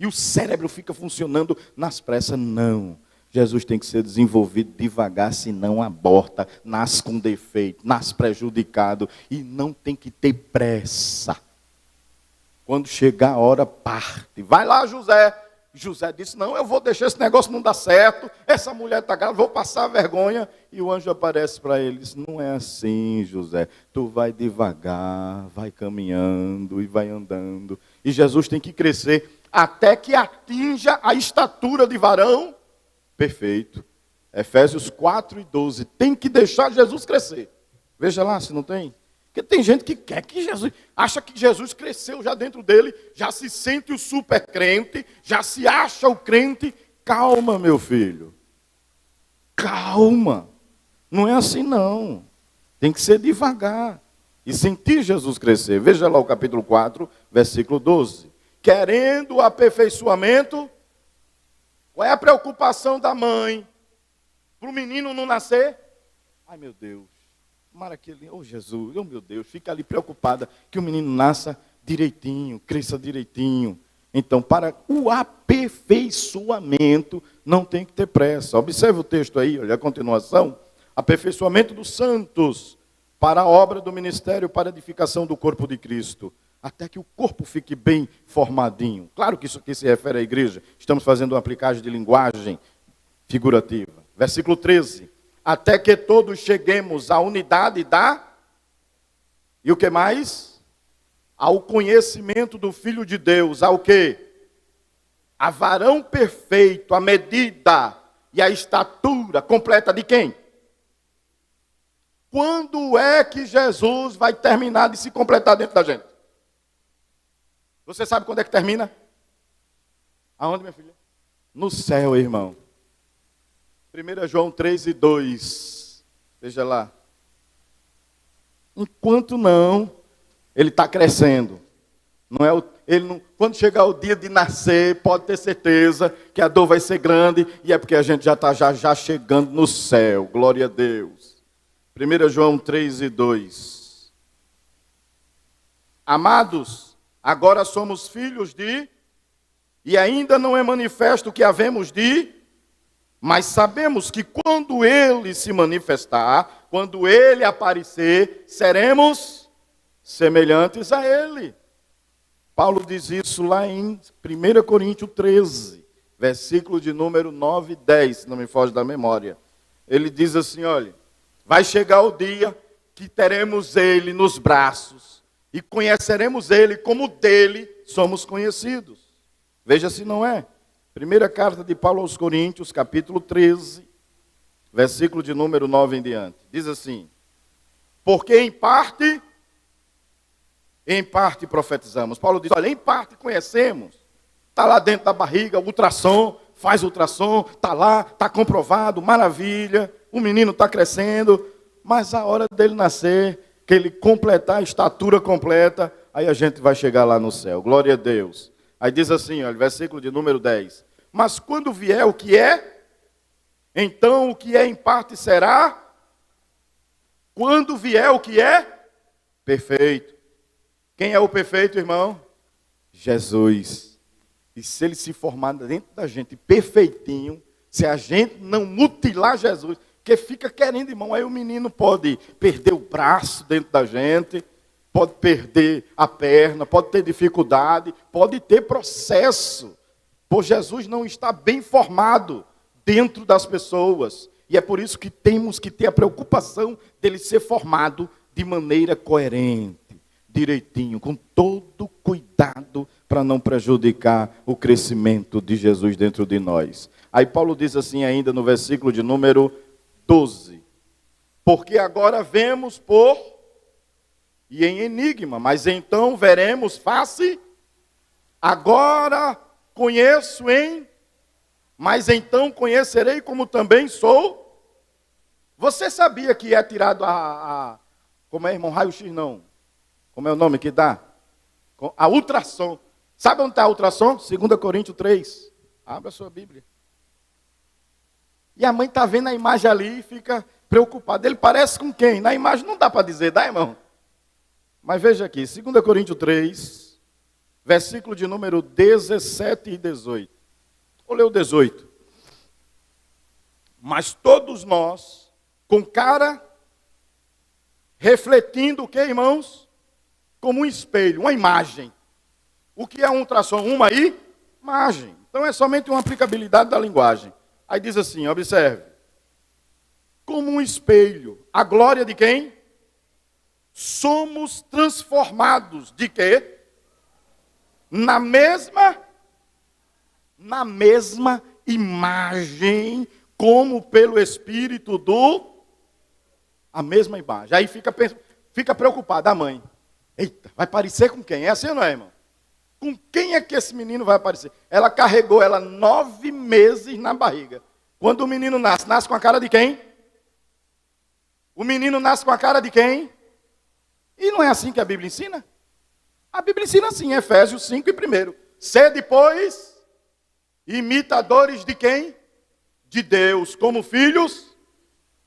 E o cérebro fica funcionando nas pressas. Não. Jesus tem que ser desenvolvido devagar, senão aborta, nasce com defeito, nasce prejudicado. E não tem que ter pressa. Quando chegar a hora, parte. Vai lá, José. José disse, não, eu vou deixar esse negócio não dar certo. Essa mulher está grávida, vou passar vergonha. E o anjo aparece para ele e diz, não é assim, José. Tu vai devagar, vai caminhando e vai andando. E Jesus tem que crescer até que atinja a estatura de varão perfeito. Efésios 4:12. Tem que deixar Jesus crescer. Veja lá se não tem. Porque tem gente que quer que Jesus, acha que Jesus cresceu já dentro dele, já se sente o super crente, já se acha o crente. Calma, meu filho. Calma. Não é assim não. Tem que ser devagar. E sentir Jesus crescer. Veja lá o capítulo 4, versículo 12. Querendo o aperfeiçoamento. Qual é a preocupação da mãe? Para o menino não nascer? Ai, meu Deus. Tomara que ele, oh Jesus, oh meu Deus, fica ali preocupada que o menino nasça direitinho, cresça direitinho. Então, para o aperfeiçoamento, não tem que ter pressa. Observe o texto aí, olha a continuação. Aperfeiçoamento dos santos, para a obra do ministério, para a edificação do corpo de Cristo. Até que o corpo fique bem formadinho. Claro que isso aqui se refere à igreja. Estamos fazendo uma aplicagem de linguagem figurativa. Versículo 13. Até que todos cheguemos à unidade da... E o que mais? Ao conhecimento do Filho de Deus. Ao quê? A varão perfeito, a medida e a estatura completa de quem? Quando é que Jesus vai terminar de se completar dentro da gente? Você sabe quando é que termina? Aonde, minha filha? No céu, irmão. 1 João 3:2. Veja lá. Enquanto não, ele está crescendo. Não é quando chegar o dia de nascer, pode ter certeza que a dor vai ser grande. E é porque a gente já está já chegando no céu. Glória a Deus. 1 João 3:2. Amados, agora somos filhos de, e ainda não é manifesto o que havemos de, mas sabemos que quando ele se manifestar, quando ele aparecer, seremos semelhantes a ele. Paulo diz isso lá em 1 Coríntios 13, versículo de número 9 e 10, se não me foge da memória. Ele diz assim, olha, vai chegar o dia que teremos ele nos braços, e conheceremos ele como dele somos conhecidos. Veja se não é. Primeira carta de Paulo aos Coríntios, capítulo 13, versículo de número 9 em diante. Diz assim, porque em parte em parte profetizamos. Paulo diz, olha, em parte conhecemos. Está lá dentro da barriga, ultrassom, faz ultrassom, está lá, está comprovado, maravilha, o menino está crescendo, mas a hora dele nascer, que ele completar a estatura completa, aí a gente vai chegar lá no céu. Glória a Deus. Aí diz assim, olha, versículo de número 10. Mas quando vier o que é, então o que é em parte será. Quando vier o que é, perfeito. Quem é o perfeito, irmão? Jesus. E se ele se formar dentro da gente perfeitinho, se a gente não mutilar Jesus, que fica querendo, irmão, aí o menino pode perder o braço dentro da gente, pode perder a perna, pode ter dificuldade, pode ter processo, por Jesus não está bem formado dentro das pessoas. E é por isso que temos que ter a preocupação dele ser formado de maneira coerente, direitinho, com todo cuidado para não prejudicar o crescimento de Jesus dentro de nós. Aí Paulo diz assim ainda no versículo de número 12. Porque agora vemos por e em enigma, mas então veremos face. Agora conheço em, mas então conhecerei como também sou. Você sabia que é tirado como é, irmão? Raio-X não. Como é o nome que dá? A ultrassom. Sabe onde está a ultrassom? 2 Coríntios 3. Abra a sua Bíblia. E a mãe está vendo a imagem ali e fica preocupada. Ele parece com quem? Na imagem não dá para dizer, dá, irmão? Mas veja aqui, 2 Coríntios 3, versículo de número 17 e 18. Vou ler o 18. Mas todos nós, com cara, refletindo o que, irmãos? Como um espelho, uma imagem. O que é um ultrassom? Uma imagem. Então é somente uma aplicabilidade da linguagem. Aí diz assim, observe. Como um espelho. A glória de quem? Somos transformados. De quê? Na mesma imagem, como pelo Espírito a mesma imagem. Aí fica preocupada a mãe. Eita, vai parecer com quem? É assim ou não é, irmão? Com quem é que esse menino vai aparecer? Ela carregou ela 9 meses na barriga. Quando o menino nasce com a cara de quem? O menino nasce com a cara de quem? E não é assim que a Bíblia ensina? A Bíblia ensina assim, Efésios 5 e 1. Sede, pois, imitadores de quem? De Deus, como filhos.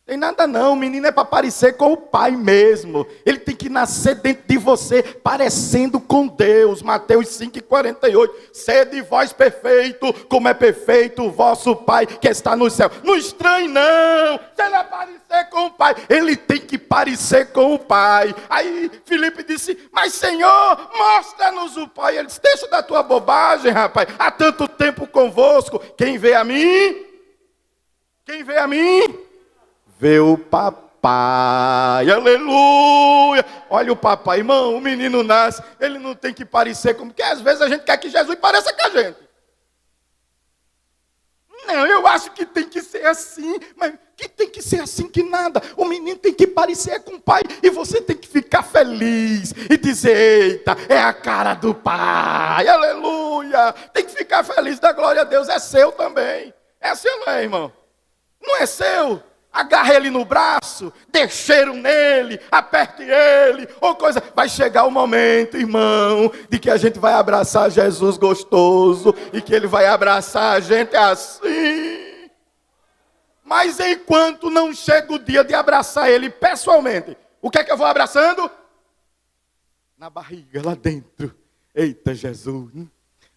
Tem nada não, o menino é para parecer com o pai mesmo. Ele tem que nascer dentro de você, parecendo com Deus. Mateus 5,48. Sede vós perfeito, como é perfeito o vosso Pai que está no céu. Não estranhe não, se ele é parecer com o Pai, ele tem que parecer com o Pai. Aí Filipe disse, mas Senhor, mostra-nos o Pai. Ele disse, deixa da tua bobagem, rapaz. Há tanto tempo convosco. Quem vê a mim? Quem vê a mim? Vê o papai, aleluia. Olha o papai, irmão, o menino nasce, ele não tem que parecer como, porque às vezes a gente quer que Jesus pareça com a gente. Não, eu acho que tem que ser assim, mas que tem que ser assim que nada. O menino tem que parecer com o pai e você tem que ficar feliz e dizer, eita, é a cara do pai, aleluia. Tem que ficar feliz, da glória a Deus, é seu também. É seu, não é, irmão? Não é seu? Agarre ele no braço, dê cheiro nele, aperte ele, ou coisa. Vai chegar o momento, irmão, de que a gente vai abraçar Jesus gostoso e que ele vai abraçar a gente assim. Mas enquanto não chega o dia de abraçar ele pessoalmente, o que é que eu vou abraçando? Na barriga, lá dentro. Eita, Jesus,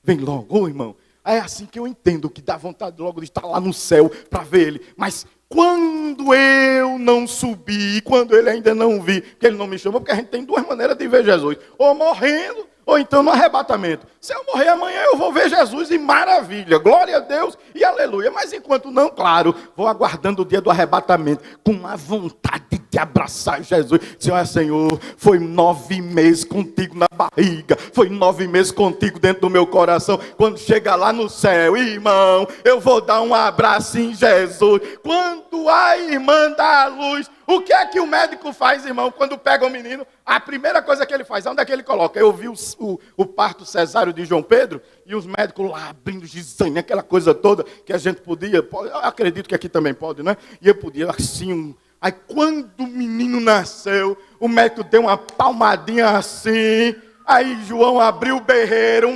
vem logo, irmão. É assim que eu entendo, que dá vontade logo de estar lá no céu para ver ele. Mas quando eu não subi, quando ele ainda não vi, porque ele não me chamou, porque a gente tem 2 maneiras de ver Jesus. Ou morrendo, ou então no arrebatamento. Se eu morrer amanhã, eu vou ver Jesus e maravilha. Glória a Deus e aleluia. Mas enquanto não, claro, vou aguardando o dia do arrebatamento com uma vontade te abraçar, Jesus. Senhor, Senhor, foi 9 meses contigo na barriga, foi 9 meses contigo dentro do meu coração. Quando chega lá no céu, irmão, eu vou dar um abraço em Jesus. Quando a irmã dá a luz, o que é que o médico faz, irmão, quando pega o menino? A primeira coisa que ele faz, onde é que ele coloca? Eu vi o parto cesáreo de João Pedro, e os médicos lá abrindo gizane, aquela coisa toda, que a gente podia, eu acredito que aqui também pode, né? E eu podia assim, aí quando o menino nasceu, o médico deu uma palmadinha assim, aí João abriu o berreiro,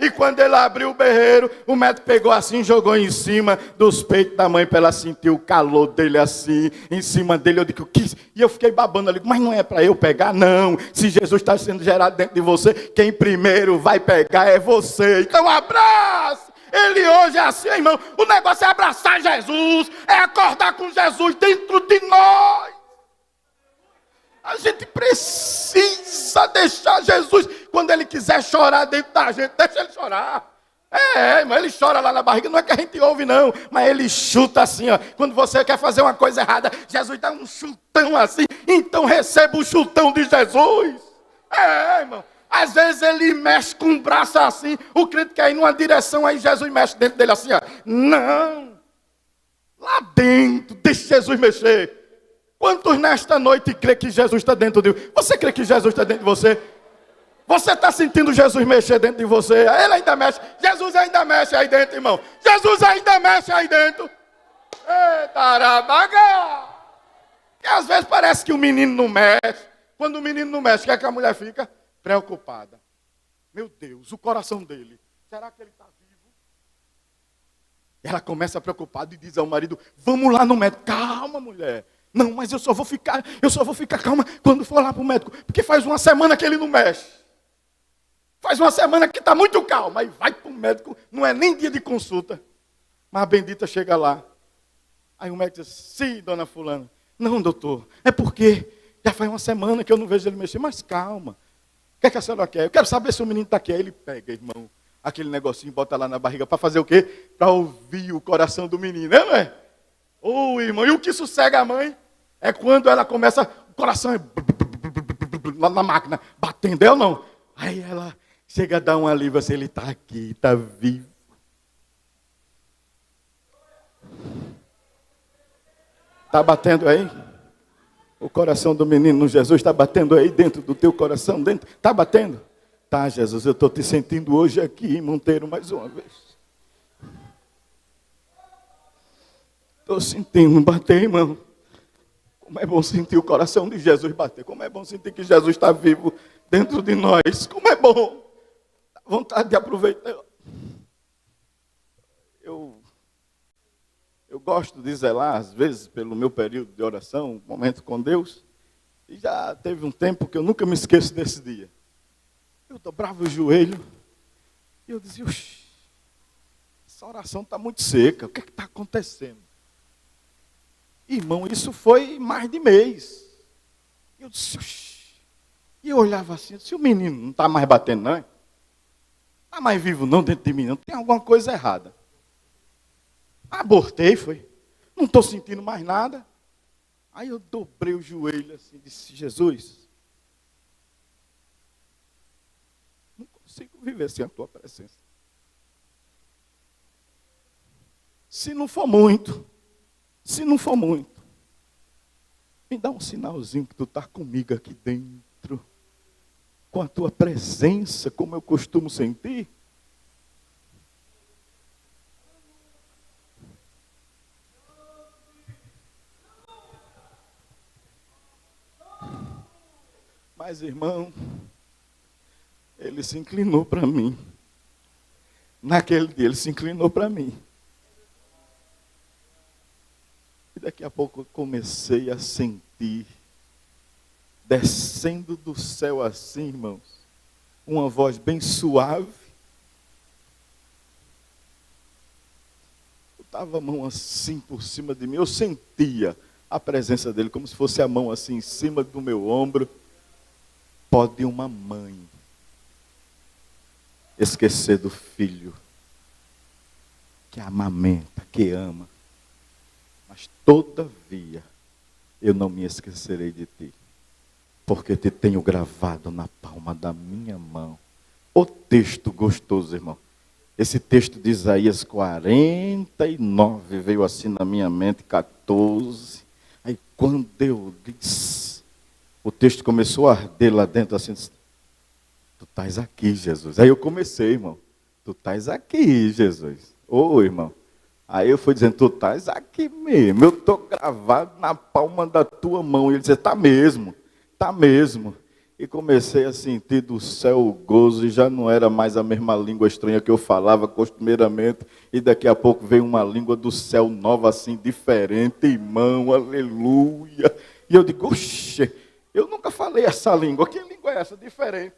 e quando ele abriu o berreiro, o médico pegou assim e jogou em cima dos peitos da mãe para ela sentir o calor dele assim, em cima dele. Eu digo, o que? E eu fiquei babando ali, mas não é para eu pegar, não. Se Jesus está sendo gerado dentro de você, quem primeiro vai pegar é você. Então abraça! Ele hoje é assim, irmão. O negócio é abraçar Jesus, é acordar com Jesus dentro de nós. A gente precisa deixar Jesus, quando ele quiser chorar dentro da gente, deixa ele chorar. Mas ele chora lá na barriga, não é que a gente ouve não, mas ele chuta assim, ó. Quando você quer fazer uma coisa errada, Jesus dá um chutão assim, então receba o chutão de Jesus. Irmão, às vezes ele mexe com o braço assim, o crente quer ir numa direção, aí Jesus mexe dentro dele assim, ó. Não, lá dentro, deixa Jesus mexer. Quantos nesta noite crê que Jesus está dentro de você? Você crê que Jesus está dentro de você? Você está sentindo Jesus mexer dentro de você? Ele ainda mexe. Jesus ainda mexe aí dentro, irmão. Jesus ainda mexe aí dentro. Eita, arabaga! E às vezes parece que o menino não mexe. Quando o menino não mexe, o que é que a mulher fica? Preocupada. Meu Deus, o coração dele. Será que ele está vivo? Ela começa preocupada e diz ao marido, vamos lá no médico. Calma, mulher. Não, mas eu só vou ficar calma quando for lá para o médico. Porque faz uma semana que ele não mexe. Faz uma semana que está muito calmo. Aí vai para o médico, não é nem dia de consulta. Mas a bendita chega lá. Aí o médico diz, sim, dona fulana. Não, doutor, é porque já faz uma semana que eu não vejo ele mexer. Mas calma. O que é que a senhora quer? Eu quero saber se o menino está aqui. Aí ele pega, irmão, aquele negocinho, bota lá na barriga para fazer o quê? Para ouvir o coração do menino, não é? Ô, irmão, e o que sossega a mãe? É quando ela começa, o coração é lá na máquina, batendo, é ou não? Aí ela chega a dar um alívio assim, ele está aqui, está vivo. Está batendo aí? O coração do menino Jesus está batendo aí dentro do teu coração? Está batendo? Tá, Jesus, eu estou te sentindo hoje aqui em Monteiro mais uma vez. Estou sentindo bater, irmão. Como é bom sentir o coração de Jesus bater. Como é bom sentir que Jesus está vivo dentro de nós. Como é bom. Dá vontade de aproveitar. Eu gosto de zelar, às vezes, pelo meu período de oração, momento com Deus. E já teve um tempo que eu nunca me esqueço desse dia. Eu dobrava o joelho e eu dizia, essa oração está muito seca. O que está acontecendo? Irmão, isso foi mais de mês. Eu disse, e eu olhava assim, eu disse, o menino não está mais batendo, não é? Não está mais vivo não dentro de mim, não. Tem alguma coisa errada. Abortei, foi. Não estou sentindo mais nada. Aí eu dobrei o joelho assim, e disse, Jesus, não consigo viver sem a tua presença. Se não for muito, me dá um sinalzinho que tu está comigo aqui dentro, com a tua presença, como eu costumo sentir. Mas, irmão, ele se inclinou para mim. Naquele dia, ele se inclinou para mim. E daqui a pouco eu comecei a sentir, descendo do céu assim, irmãos, uma voz bem suave. Eu estava a mão assim por cima de mim, eu sentia a presença dele, como se fosse a mão assim em cima do meu ombro. Pode uma mãe esquecer do filho que amamenta, que ama, mas todavia eu não me esquecerei de ti, porque te tenho gravado na palma da minha mão. O texto gostoso, irmão. Esse texto de Isaías 49 veio assim na minha mente, 14. Aí quando eu disse, o texto começou a arder lá dentro, assim, disse, tu estás aqui, Jesus. Aí eu comecei, irmão, tu estás aqui, Jesus. Ô, irmão. Aí eu fui dizendo, tu estás aqui mesmo, eu estou gravado na palma da tua mão. E ele disse, está mesmo, está mesmo. E comecei a sentir do céu o gozo, e já não era mais a mesma língua estranha que eu falava costumeiramente, e daqui a pouco veio uma língua do céu nova, assim, diferente, irmão, aleluia. E eu digo, oxe, eu nunca falei essa língua, que língua é essa diferente?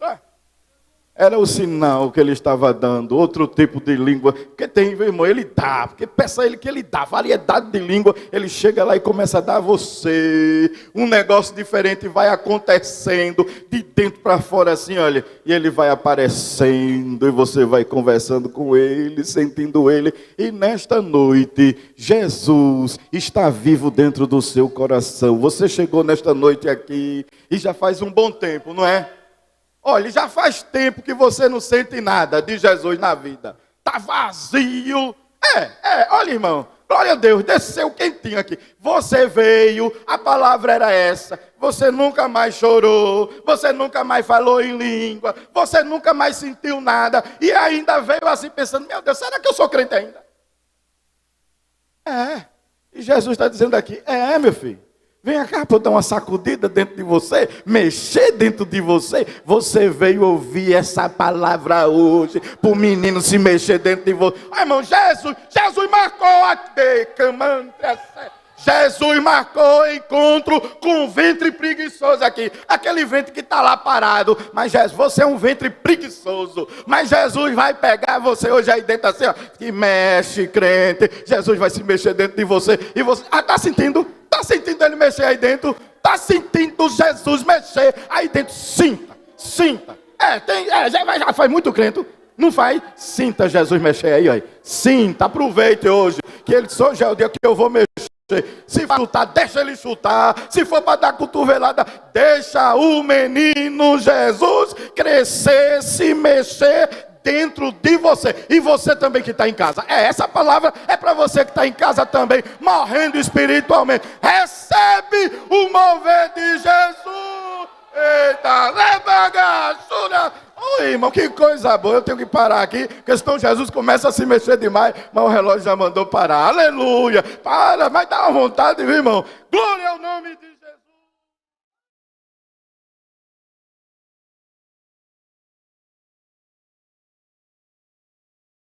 Era o sinal que ele estava dando, outro tipo de língua, porque tem, irmão, ele dá, porque peça a ele que ele dá, variedade de língua, ele chega lá e começa a dar a você, um negócio diferente vai acontecendo, de dentro para fora assim, olha, e ele vai aparecendo, e você vai conversando com ele, sentindo ele, e nesta noite, Jesus está vivo dentro do seu coração. Você chegou nesta noite aqui, e já faz um bom tempo, não é? Olha, já faz tempo que você não sente nada de Jesus na vida. Está vazio. Olha, irmão. Glória a Deus, desceu quentinho aqui. Você veio, a palavra era essa. Você nunca mais chorou. Você nunca mais falou em língua. Você nunca mais sentiu nada. E ainda veio assim pensando, meu Deus, será que eu sou crente ainda? E Jesus está dizendo aqui, meu filho. Vem cá para eu dar uma sacudida dentro de você, mexer dentro de você. Você veio ouvir essa palavra hoje, para o menino se mexer dentro de você. Irmão, Jesus marcou Jesus marcou encontro com um ventre preguiçoso aqui. Aquele ventre que está lá parado. Mas Jesus, você é um ventre preguiçoso. Mas Jesus vai pegar você hoje aí dentro assim, ó, que mexe, crente. Jesus vai se mexer dentro de você. E você, está sentindo? Está sentindo ele mexer aí dentro? Está sentindo Jesus mexer aí dentro? Sinta. Já faz muito crente. Não faz? Sinta Jesus mexer aí, ó. Sinta, aproveite hoje. Que hoje é o dia que eu vou mexer. Se for chutar, deixa ele chutar. Se for para dar cotovelada, deixa o menino Jesus crescer, se mexer dentro de você. E você também que está em casa. Essa palavra é para você que está em casa também, morrendo espiritualmente. Recebe o mover de Jesus. Eita, lebagaçura. Oi, irmão, que coisa boa. Eu tenho que parar aqui, porque senão Jesus começa a se mexer demais. Mas o relógio já mandou parar. Aleluia. Para, mas dá uma vontade, viu, irmão? Glória ao nome de Jesus.